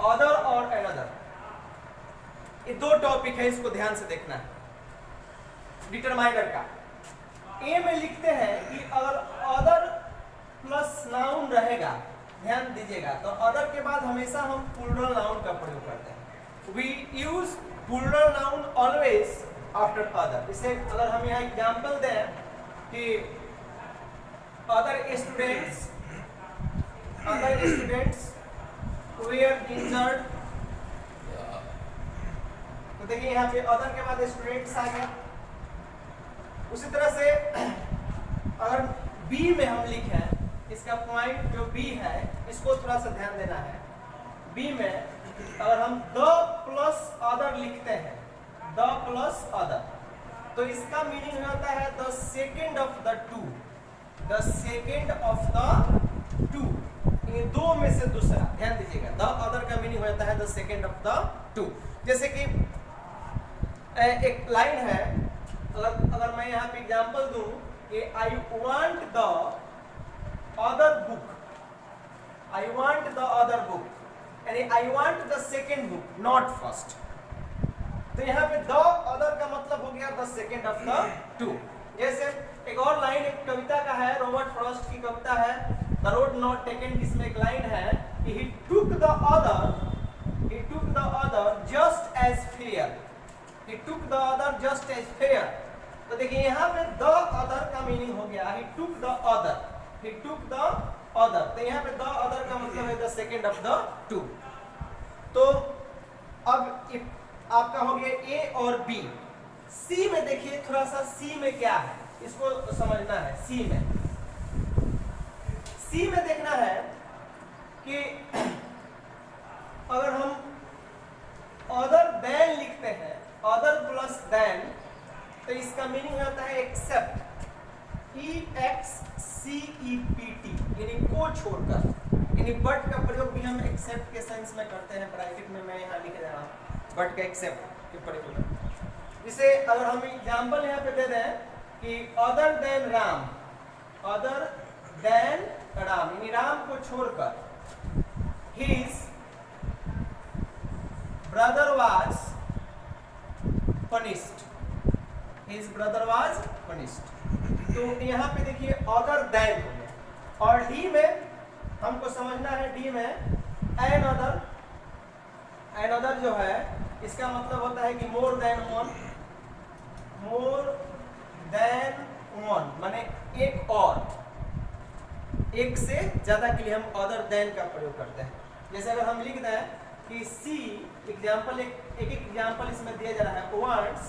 Other और another, ये दो टॉपिक है, इसको ध्यान से देखना है। डिटरमाइनर का ए में लिखते हैं कि अगर अदर प्लस नाउन रहेगा, ध्यान दीजिएगा, तो अदर के बाद हमेशा हम प्लूरल नाउन का प्रयोग करते हैं। We use plural noun always after other. इसे अगर हम यहाँ एग्जाम्पल दें कि अदर स्टूडेंट्स वेयर इंजर्ड, तो देखिए यहाँ पे अदर के बाद स्टूडेंट्स आ गया। उसी तरह से अगर बी में हम लिखें, इसका पॉइंट जो बी है इसको थोड़ा सा ध्यान देना है। बी में अगर हम द प्लस अदर लिखते हैं, द प्लस अदर, तो इसका मीनिंग होता है the second of the to, the second of the to, ये दो में से दूसरा। ध्यान दीजिएगा, द अदर का मीनिंग होता है the second of the two. जैसे कि एक लाइन है, अगर मैं यहाँ पे एग्जाम्पल दूं कि I want the other book, I want the other book, यानी I want the second book not first. तो यहाँ पे द अदर का मतलब हो गया the second of the two. जैसे एक और लाइन, एक कविता का है, रॉबर्ट फ्रॉस्ट की कविता है द रोड नॉट टेकन, जिसमें एक लाइन है कि he took the other just as fair, he took the other just as fair। तो देखिए यहाँ पे द अदर का मीनिंग हो गया he took the other, he took the other। तो यहाँ पे द अदर का मतलब है the second of the to. तो अब आपका हो गया ए और बी। सी में देखिए थोड़ा सा, सी में क्या है इसको समझना है। सी में देखना है कि अगर हम अदर देन लिखते हैं, अदर प्लस देन, तो इसका मीनिंग होता है एक्सेप्ट, EXCEPT, यानी को छोड़कर, यानी बट का प्रयोग भी हम एक्सेप्ट के सेंस में करते हैं। ब्रैकेट में मैं यहाँ लिख रहा हूँ बट का एक्सेप्ट के प्रयोग। जिसे अगर हम एग्जाम्पल यहाँ पे दे दें कि other than Ram, other than Ram, यानी राम को छोड़कर, his brother was punished, his brother was punished। तो यहाँ पे देखिए अदर देन हो गया। और डी में हमको समझना है, डी में another जो है इसका मतलब होता है कि मोर देन वन, माने एक और, एक से ज्यादा के लिए हम अदर देन का प्रयोग करते हैं। जैसे अगर हम लिख दें कि सी एग्जाम्पल, एक एग्जाम्पल इसमें दिया जा रहा है, वांट्स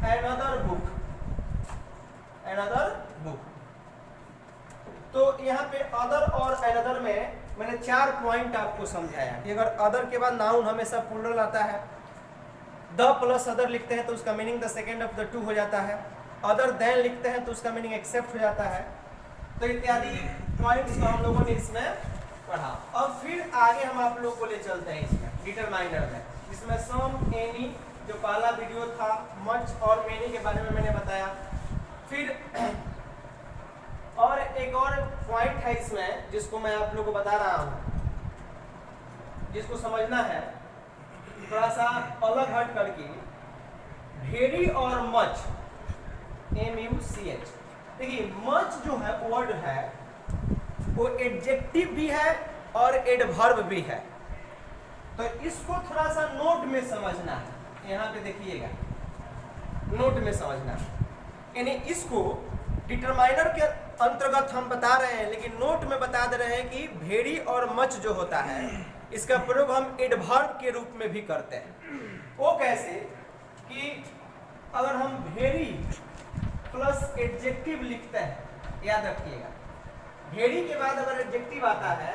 another book। तो यहाँ पे अदर और another में मैंने 4 पॉइंट आपको समझाया कि अगर अदर के बाद नाउन हमेशा प्लूरल आता है, द प्लस अदर लिखते हैं तो उसका meaning the second of the to हो जाता है, अदर देन लिखते हैं तो उसका मीनिंग एक्सेप्ट हो जाता है। तो इत्यादि पॉइंट्स को हम लोगों ने इसमें पढ़ा। अब फिर आगे हम आप लोगों को ले चलते हैं इसमें डिटरमाइनर में, जिसमें सम, एनी, जो पहला वीडियो था, मच और मेनी के बारे में मैंने बताया। फिर और एक और पॉइंट है इसमें जिसको मैं आप लोगों को बता रहा हूँ, जिसको समझना है थोड़ा सा अलग हट करके, वेरी और मच, MUCH। देखिए मच जो है वर्ड है वो एडजेक्टिव भी है और एडवर्ब भी है, तो इसको थोड़ा सा नोट में समझना है। यहाँ पे देखिएगा, नोट में समझना है, यानी इसको डिटरमाइनर के अंतर्गत हम बता रहे हैं, लेकिन नोट में बता दे रहे हैं कि वेरी और मच जो होता है इसका प्रयोग हम एडवर्ब के रूप में भी करते हैं। वो कैसे कि अगर हम वेरी प्लस एडजेक्टिव लिखते हैं, याद रखिएगा, वेरी के बाद अगर एडजेक्टिव आता है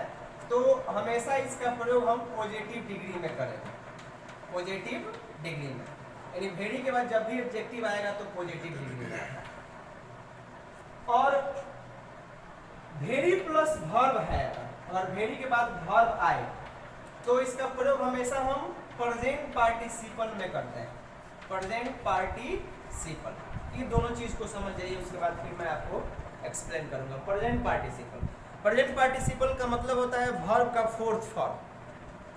तो हमेशा इसका प्रयोग हम पॉजिटिव डिग्री में करेंगे, पॉजिटिव डिग्री में, यानी वेरी के बाद जब भी एडजेक्टिव आएगा तो पॉजिटिव डिग्री में आता है। और वेरी प्लस वर्ब है, अगर वेरी के बाद वर्ब आए तो इसका प्रयोग हमेशा हम प्रेजेंट पार्टिसिपल में करते हैं, प्रेजेंट पार्टिसिपल। ये दोनों चीज को समझ जाइए, उसके बाद फिर मैं आपको एक्सप्लेन करूंगा। प्रेजेंट पार्टिसिपल का मतलब होता है वर्ब का fourth form,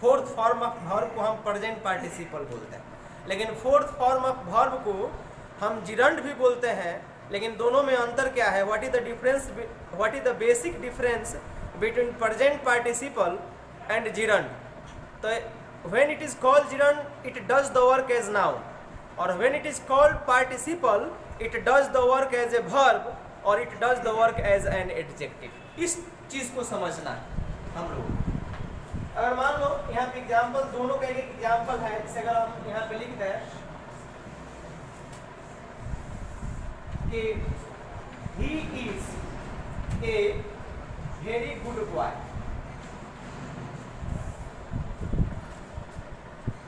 fourth form of verb को हम प्रेजेंट पार्टिसिपल बोलते हैं, लेकिन फोर्थ फॉर्म ऑफ वर्ब को हम जिरंड भी बोलते हैं। लेकिन दोनों में अंतर क्या है? What is the difference, what is the basic difference between present participle and gerund? तो when it is called gerund it does the work as noun, और when it is called participle it does the work as a verb और it does the work as an adjective. इस चीज को समझना है हम लोग। अगर मान लो यहाँ पे एग्जाम्पल, दोनों का एक एग्जाम्पल है, जैसे अगर हम यहाँ पे लिख दें कि he is a very good boy,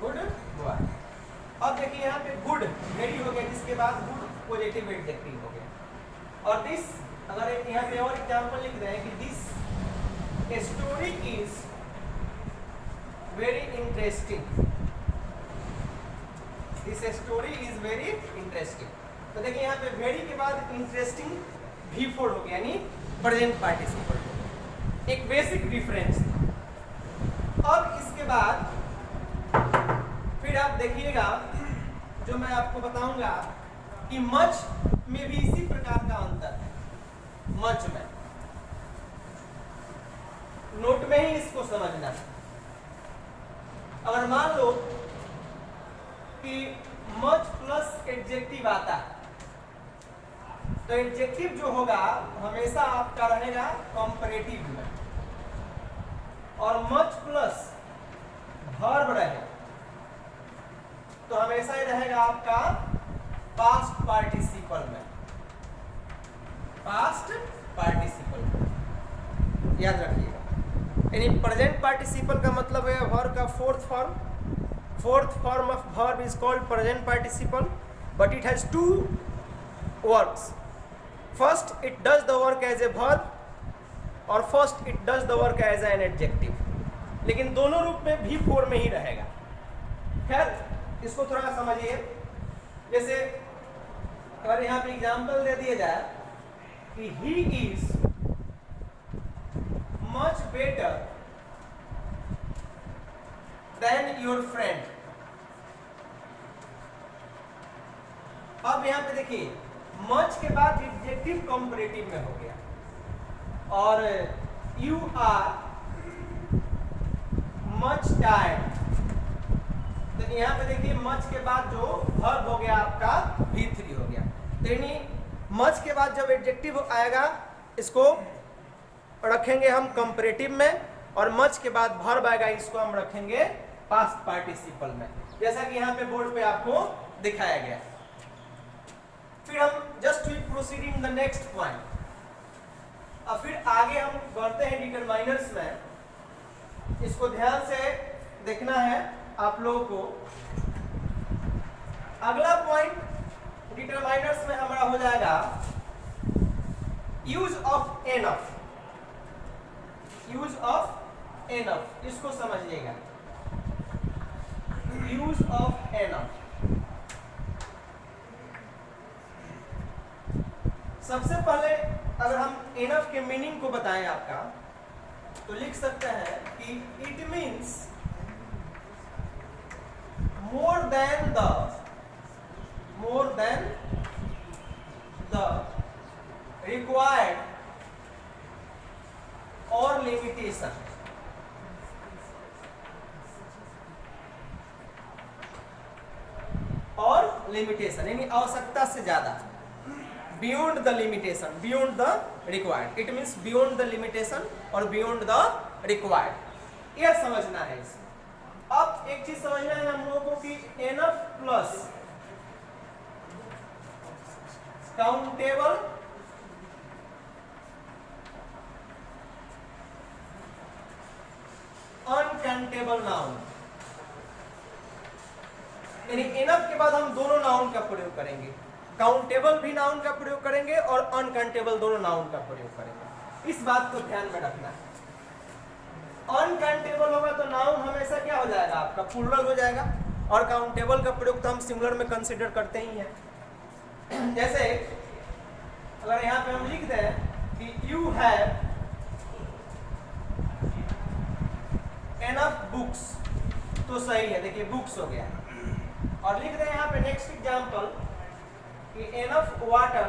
good boy. अब देखिए यहाँ पे गुड वेरी हो गया, जिसके बाद गुड पॉजिटिव एडजेक्टिव हो गया। और दिस, अगर यहाँ पे और एग्जाम्पल लिख रहे हैं कि this story is very interesting, this story is very interesting. तो देखिए यहाँ पे वेरी के बाद इंटरेस्टिंग V4 हो गया, यानी प्रेजेंट पार्टिसिपल। एक बेसिक डिफरेंस। अब इसके बाद फिर आप देखिएगा, जो मैं आपको बताऊंगा कि मच में भी इसी प्रकार का अंतर है। मच में, नोट में ही इसको समझना है। अगर मान लो कि मच प्लस एडजेक्टिव आता है, तो एडजेक्टिव जो होगा हमेशा आपका रहेगा कंपैरेटिव में, और मच प्लस वर्ब रहे तो हमेशा ही रहेगा आपका पास्ट पार्टिसिपल में, पास्ट पार्टिसिपल। याद रखिएगा, यानी प्रेजेंट पार्टिसिपल का मतलब है वर्ब का fourth form. Fourth form of verb is called present participle, but it has two works. First it does the work as a verb, और first it does the work as an adjective. लेकिन दोनों रूप में V4 में ही रहेगा। खैर, इसको थोड़ा समझिए। जैसे अगर यहाँ पे एग्जाम्पल दे दिया जाए कि he is much better than your friend. अब यहाँ पे देखिए, मच के बाद एडजेक्टिव कंपैरेटिव में हो गया, और यू आर मच टायर्ड। तो यहाँ पे देखिए मच के बाद जो वर्ब हो गया आपका V3 हो गया। तो यानी मच के बाद जब एडजेक्टिव आएगा इसको रखेंगे हम कंपैरेटिव में, और मच के बाद वर्ब आएगा इसको हम रखेंगे पास्ट पार्टिसिपल में, जैसा कि यहाँ पे बोर्ड पे आपको दिखाया गया। फिर हम just we proceeding the next point. अब फिर आगे हम बढ़ते हैं डिटरमाइनर्स में। इसको ध्यान से देखना है आप लोगों को। अगला पॉइंट डिटरमाइनर्स में हमारा हो जाएगा use of enough. Use of enough, इसको समझिएगा। यूज ऑफ एनफ, सबसे पहले अगर हम एनफ के मीनिंग को बताएं आपका, तो लिख सकते हैं कि it means more than the required or limitation। और लिमिटेशन यानी आवश्यकता से ज्यादा, beyond the limitation, beyond the required. It means beyond the limitation और बियॉन्ड द रिक्वायर्ड, यह समझना है इसमें। अब एक चीज समझना है हम लोगों को कि enough plus countable uncountable noun, यानी एनफ के बाद हम दोनों नाउन का प्रयोग करेंगे। काउंटेबल भी नाउन का प्रयोग करेंगे और अनकाउंटेबल दोनों नाउन का प्रयोग करेंगे। इस बात को ध्यान में रखना है। अनकाउंटेबल होगा तो नाउन हमेशा क्या हो जाएगा आपका प्लूरल हो जाएगा, और काउंटेबल का प्रयोग तो हम सिंगुलर में कंसीडर करते ही हैं। जैसे अगर यहाँ पे हम लिख दें कि यू हैव एनफ बुक्स, तो सही है, देखिए बुक्स हो गया। और लिख रहे हैं यहाँ पे नेक्स्ट एग्जाम्पल कि एनफ वाटर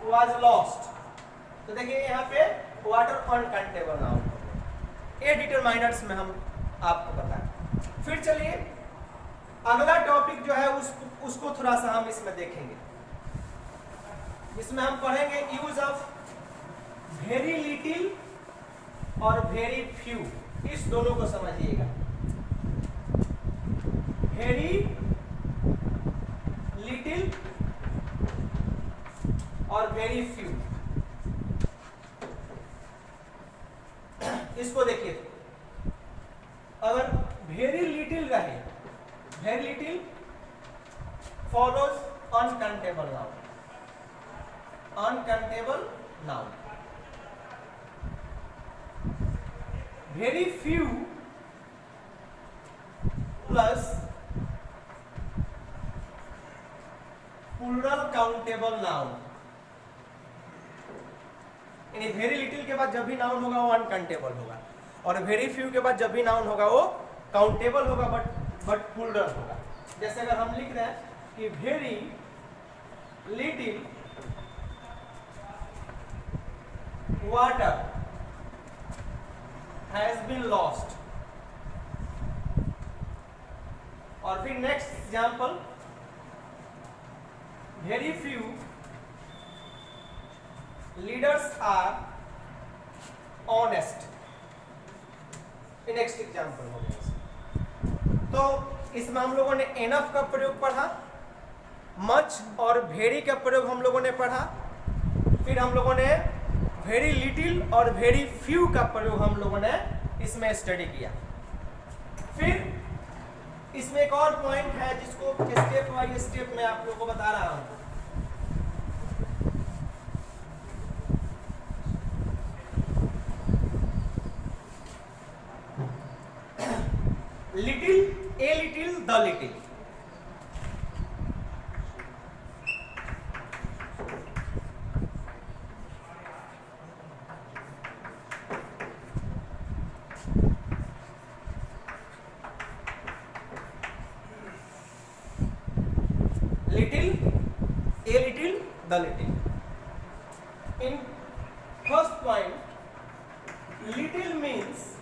वाज लॉस्ट, तो देखिए यहाँ पे वाटर अनकाउंटेबल नाउन हो गया। ये डिटरमाइनर्स में हम आपको बताएं। फिर चलिए अगला टॉपिक जो है उसको थोड़ा सा हम इसमें देखेंगे। इसमें हम पढ़ेंगे यूज ऑफ वेरी लिटिल और वेरी फ्यू, इस दोनों को समझिएगा। वेरी लिटिल और वेरी फ्यू, इसको देखिए। अगर वेरी लिटिल रहे, very little follows uncountable noun, uncountable noun. Very few plus plural countable noun, यानी वेरी लिटिल के बाद जब भी नाउन होगा वो अनकाउंटेबल होगा, और वेरी फ्यू के बाद जब भी नाउन होगा वो काउंटेबल होगा बट प्लूरल होगा। जैसे अगर हम लिख रहे हैं कि very little water has been lost, और फिर next example very few leaders are honest, next example हो गया। तो इसमें हम लोगों ने एनफ का प्रयोग पढ़ा, मच और वेरी का प्रयोग हम लोगों ने पढ़ा, फिर हम लोगों ने वेरी लिटिल और वेरी फ्यू का प्रयोग हम लोगों ने इसमें स्टडी किया। फिर इसमें एक और पॉइंट है जिसको स्टेप बाय स्टेप मैं आप लोगों को बता रहा हूं। Little, a little, the little. Little, a little, the little. In first point little means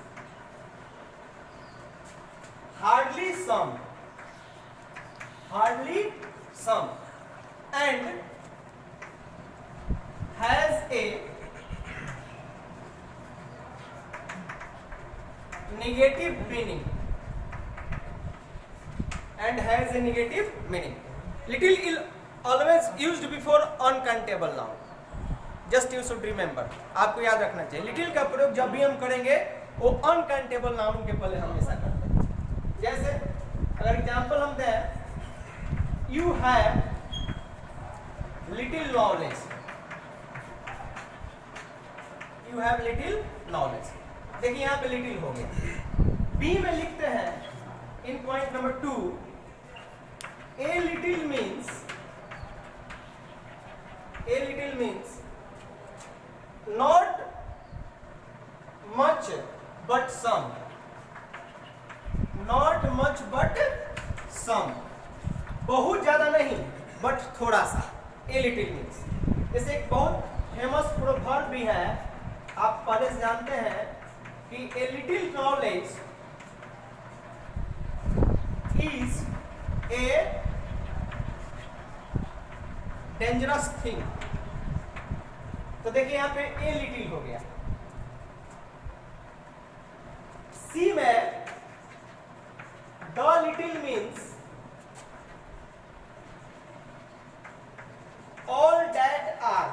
hardly some, hardly some, and has a negative meaning, and has a negative meaning. Little is always used before uncountable noun. Just you should remember, आपको याद रखना चाहिए little का प्रयोग जब भी हम करेंगे वो अनकाउंटेबल नाउन के पहले हमेशा करते हैं। जैसे अगर एग्जाम्पल हम दें, you have little knowledge, you have little knowledge. देखिए यहाँ पे लिटिल हो गया। बी में लिखते हैं in point number 2, a little means, a little means not much but some, not much but some, बहुत ज्यादा नहीं बट थोड़ा सा, ए लिटिल मीन्स। जैसे एक बहुत फेमस प्रोवर्ब भी है, आप पहले से जानते हैं कि a little knowledge is a dangerous thing. तो देखिए यहाँ पे ए लिटिल हो गया। सी में the little means all that are,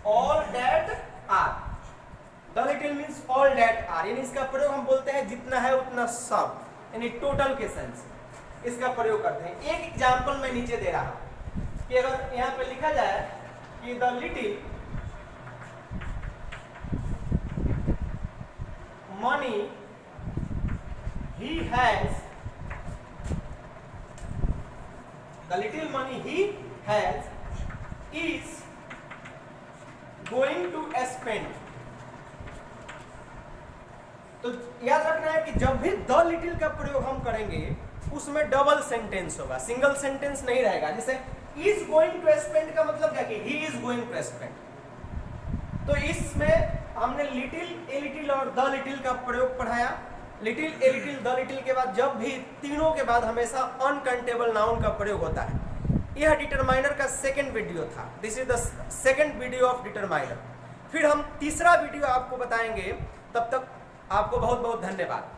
all that are, the little means all that are, यानी इसका प्रयोग हम बोलते हैं जितना है उतना सब, यानी टोटल के सेंस इसका प्रयोग करते हैं। एक एग्जाम्पल मैं नीचे दे रहा हूं कि अगर यहाँ पे लिखा जाए कि the little money he has, the little money he has is going to spend, याद रखना है कि जब भी द लिटिल का प्रयोग हम करेंगे उसमें डबल सेंटेंस होगा, सिंगल सेंटेंस नहीं रहेगा। जैसे इज गोइंग टू स्पेंड का मतलब क्या कि he is going to spend. तो इसमें हमने लिटिल, ए लिटिल और द लिटिल का प्रयोग पढ़ाया। Little, a little, the little के बाद जब भी तीनों के बाद हमेशा अनकाउंटेबल नाउन का प्रयोग होता है। यह डिटरमाइनर का सेकंड वीडियो था। This is the second video of determiner. फिर हम तीसरा वीडियो आपको बताएंगे। तब तक आपको बहुत बहुत धन्यवाद।